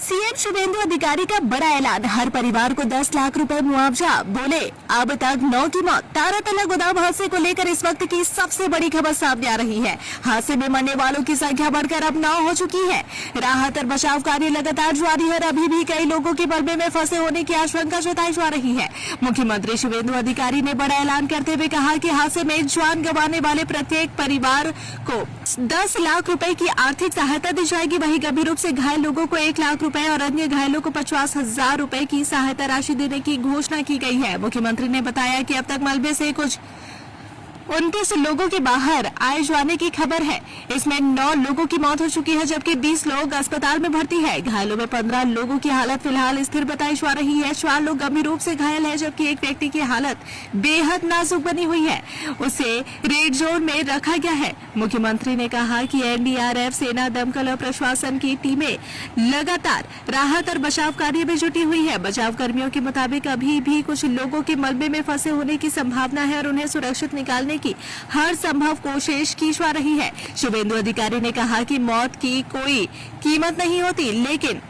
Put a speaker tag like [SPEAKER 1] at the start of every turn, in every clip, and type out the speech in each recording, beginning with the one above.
[SPEAKER 1] CM Suvendu अधिकारी का बड़ा ऐलान, हर परिवार को 10 लाख रुपए मुआवजा। बोले अब तक 9 की मौत। तारातला गोदाम हादसे को लेकर इस वक्त की सबसे बड़ी खबर सामने आ रही है। हादसे में मरने वालों की संख्या बढ़कर अब 9 हो चुकी है। राहत और बचाव कार्य लगातार जारी है और अभी भी कई लोगों के मलबे में फंसे होने की आशंका जताई जा रही है। मुख्यमंत्री शुभेंदु अधिकारी ने बड़ा ऐलान करते हुए कहा कि हादसे में जान गंवाने वाले प्रत्येक परिवार को 10 लाख रुपए की आर्थिक सहायता दी जाएगी। वहीं गंभीर रूप से घायल लोगों को 1 लाख रुपए और अन्य घायलों को 50,000 रुपए की सहायता राशि देने की घोषणा की गई है। मुख्यमंत्री ने बताया कि अब तक मलबे से कुछ 29 लोगों के बाहर आए जाने की खबर है। इसमें 9 लोगों की मौत हो चुकी है, जबकि 20 लोग अस्पताल में भर्ती है। घायलों में 15 लोगों की हालत फिलहाल स्थिर बताई जा रही है। 4 लोग गंभीर रूप से घायल है, जबकि एक व्यक्ति की हालत बेहद नाजुक बनी हुई है। उसे रेड जोन में रखा गया है। मुख्यमंत्री ने कहा कि एनडीआरएफ, सेना, दमकल और प्रशासन की टीमें लगातार राहत और बचाव कार्य में जुटी हुई है। बचाव कर्मियों के मुताबिक अभी भी कुछ लोगों के मलबे में फंसे होने की संभावना है और उन्हें सुरक्षित निकालने की हर संभव कोशिश की जा रही है। शुभेंदु अधिकारी ने कहा कि मौत की कोई कीमत नहीं होती, लेकिन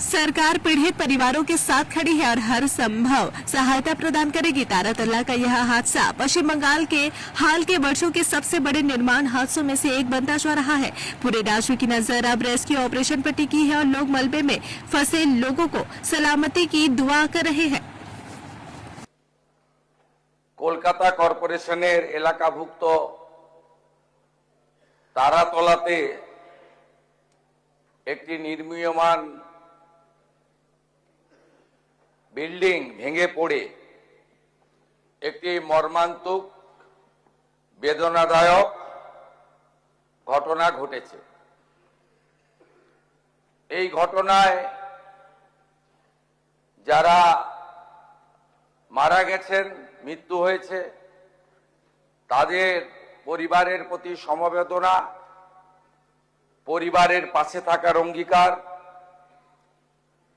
[SPEAKER 1] सरकार पीड़ित परिवारों के साथ खड़ी है और हर संभव सहायता प्रदान करेगी। तारातला का यह हादसा पश्चिम बंगाल के हाल के वर्षों के सबसे बड़े निर्माण हादसों में से एक बनता जा रहा है। पूरे राष्ट्र की नजर अब रेस्क्यू ऑपरेशन पर टिकी है और लोग मलबे में फंसे लोगों को सलामती की दुआ कर रहे हैं।
[SPEAKER 2] কলকাতা কর্পোরেশনের এলাকাভুক্ত তারাতলাতে একটি নির্মীয়মান বিল্ডিং ভেঙে পড়ে একটি মর্মান্তিক বেদনাদায়ক ঘটনা ঘটেছে। এই ঘটনায় যারা মারা গেছেন, মৃত্যু হয়েছে, তাদের পরিবারের প্রতি সমবেদনা, পরিবারের পাশে থাকার অঙ্গীকার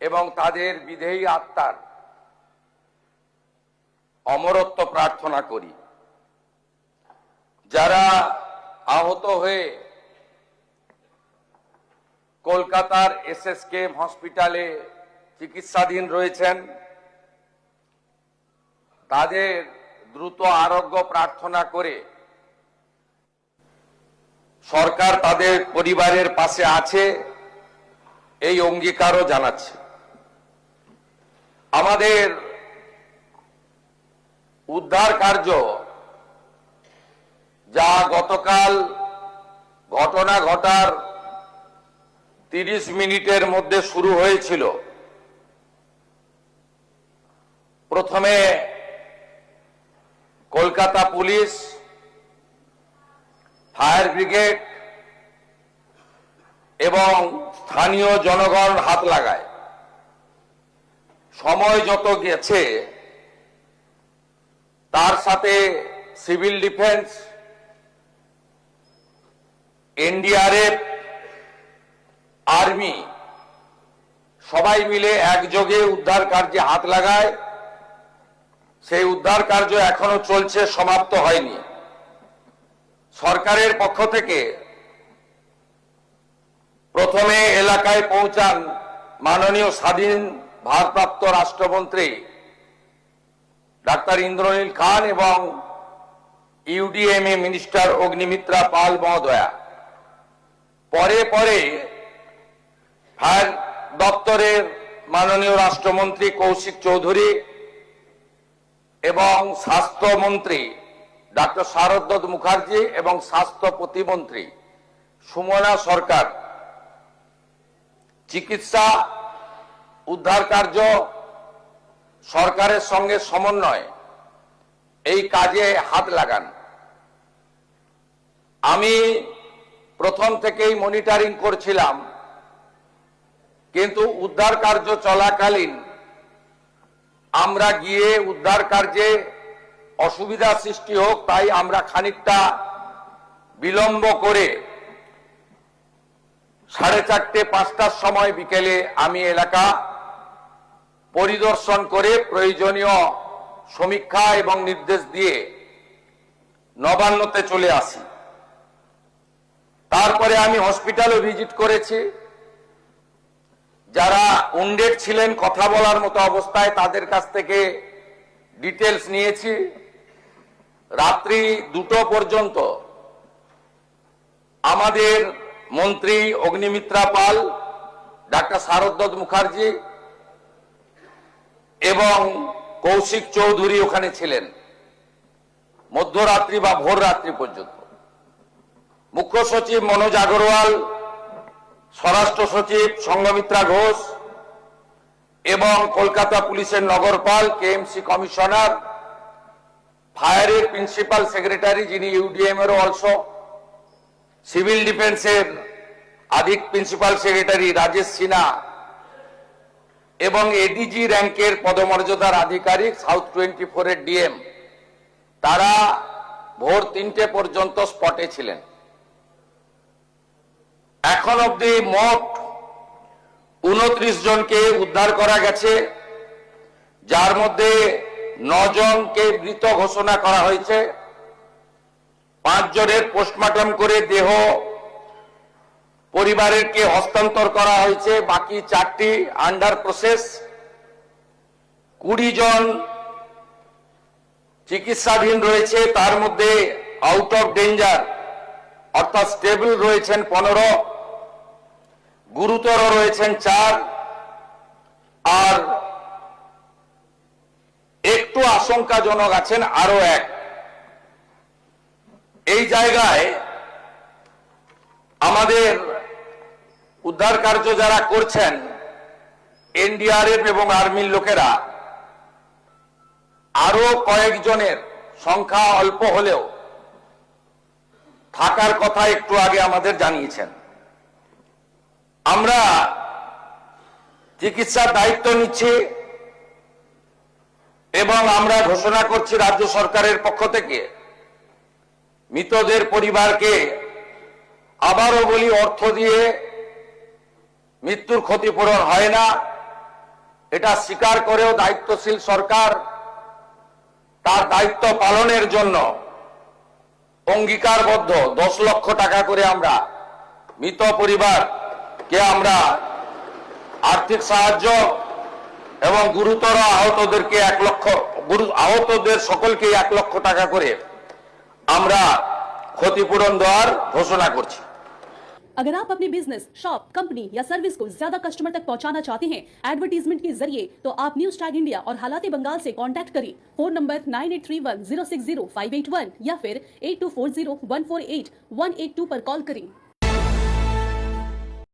[SPEAKER 2] এবং তাদের বিদেহী আত্মার অমরত্ব প্রার্থনা করি। যারা আহত হয়ে কলকাতার এসএসকেএম হসপিটালে চিকিৎসাধীন রয়েছেন, তাদের দ্রুত আরোগ্য প্রার্থনা করে সরকার তাদের পরিবারের পাশে আছে এই অঙ্গীকারও জানাচ্ছে। আমাদের উদ্ধার কার্য যা গতকাল ঘটনা ঘটার 30 মিনিটের মধ্যে শুরু হয়েছিল, প্রথমে কলকাতা পুলিশ, ফায়ার ব্রিগেড এবং স্থানীয় জনগণ হাত লাগায়। সময় যত গেছে তার সাথে সিভিল ডিফেন্স, এনডিআরএফ, আর্মি সবাই মিলে একযোগে উদ্ধার কার্যে হাত লাগায়। সেই উদ্ধার কার্য এখনো চলছে, সমাপ্ত হয়নি। সরকারের পক্ষ থেকে প্রথমে এলাকায় পৌঁছান মাননীয় স্বাধীন ভারপ্রাপ্ত রাষ্ট্রমন্ত্রী ডাক্তার ইন্দ্রনীল খান এবং ইউডিএমএ মিনিস্টার অগ্নিমিত্রা পাল মহোদয়া। পরে পরে ফায়ার দপ্তরের মাননীয় রাষ্ট্রমন্ত্রী কৌশিক চৌধুরী এবং স্বাস্থ্যমন্ত্রী ডক্টর শারদ মুখার্জি এবং স্বাস্থ্য প্রতিমন্ত্রী সুমনা সরকার চিকিৎসা উদ্ধার কার্য সরকারের সঙ্গে সমন্বয় এই কাজে হাত লাগান। আমি প্রথম থেকেই মনিটরিং করছিলাম, কিন্তু উদ্ধার কার্য চলাকালীন আমরা গিয়ে উদ্ধার কার্যে অসুবিধা সৃষ্টি হোক তাই আমরা খানিকটা বিলম্ব করে 4:30-5টার সময় বিকেলে আমি এলাকা পরিদর্শন করে প্রয়োজনীয় সমীক্ষা এবং নির্দেশ দিয়ে নবান্নতে চলে আসি। তারপরে আমি হসপিটালও ভিজিট করেছি। যারা উন্ডেড ছিলেন, কথা বলার মতো অবস্থায়, তাদের কাছ থেকে ডিটেলস নিয়েছি। রাত্রি 2টো পর্যন্ত আমাদের মন্ত্রী অগ্নিমিত্রা পাল, ডাক্তার শারদ মুখার্জি এবং কৌশিক চৌধুরী ওখানে ছিলেন, মধ্যরাত্রি বা ভোর রাত্রি পর্যন্ত। মুখ্য সচিব মনোজ আগরওয়াল, স্বরাষ্ট্র সচিব সংঘমিত্রা ঘোষ এবং কলকাতা পুলিশের নগরপাল, কেএমসি কমিশনার, ফায়ারের প্রিন্সিপাল সেক্রেটারি যিনি ইউডিএম এরও অলসো, সিভিল ডিফেন্সের আধিক প্রিন্সিপাল সেক্রেটারি রাজেশ সিনহা এবং এডিজি র্যাঙ্কের পদমর্যাদার আধিকারিক সাউথ 24 এর ডিএম, তারা ভোর 3টে পর্যন্ত স্পটে ছিলেন। এখন অবধি মোট 29 জনকে উদ্ধার করা গেছে, যার মধ্যে 9 জনকে মৃত ঘোষণা করা হয়েছে। 5 জনের পোস্টমর্টম করে দেহ পরিবারেরকে হস্তান্তর করা হয়েছে, বাকি 4টি আন্ডার প্রসেস। 20 জন চিকিৎসাধীন রয়েছে, তার মধ্যে আউট অফ ডেঞ্জার অর্থাৎ স্টেবল রয়েছেন 15, গুরুতর রয়েছেন 4, আর একটু আশঙ্কাজনক আছেন আরো 1। এই জায়গায় আমাদের উদ্ধার কার্য যারা করছেন, এনডিআরএফ এবং আর্মির লোকেরা, আরো কয়েকজনের সংখ্যা অল্প হলেও থাকার কথা একটু আগে আমাদের জানিয়েছেন। আমরা চিকিৎসার দায়িত্ব নিচ্ছি এবং আমরা ঘোষণা করছি রাজ্য সরকারের পক্ষ থেকে মৃতদের পরিবারকে, আবারও বলি, অর্থ দিয়ে মৃত্যুর ক্ষতিপূরণ হয় না, এটা স্বীকার করেও দায়িত্বশীল সরকার তার দায়িত্ব পালনের জন্য অঙ্গীকারবদ্ধ। 10 লক্ষ টাকা করে আমরা মৃত পরিবারকে আমরা আর্থিক সাহায্য এবং গুরুতর আহতদেরকে 1 লক্ষ, আহতদের সকলকে 1 লক্ষ টাকা করে আমরা ক্ষতিপূরণ দেওয়ার ঘোষণा করছি।
[SPEAKER 3] अगर आप अपने बिजनेस, शॉप, कंपनी या सर्विस को ज्यादा कस्टमर तक पहुंचाना चाहते हैं एडवर्टीजमेंट के जरिए, तो आप न्यूज टैग इंडिया और हालाते बंगाल से कांटेक्ट करें। फोन नंबर 9831 060 581 या फिर 8240 148 182 पर कॉल करें।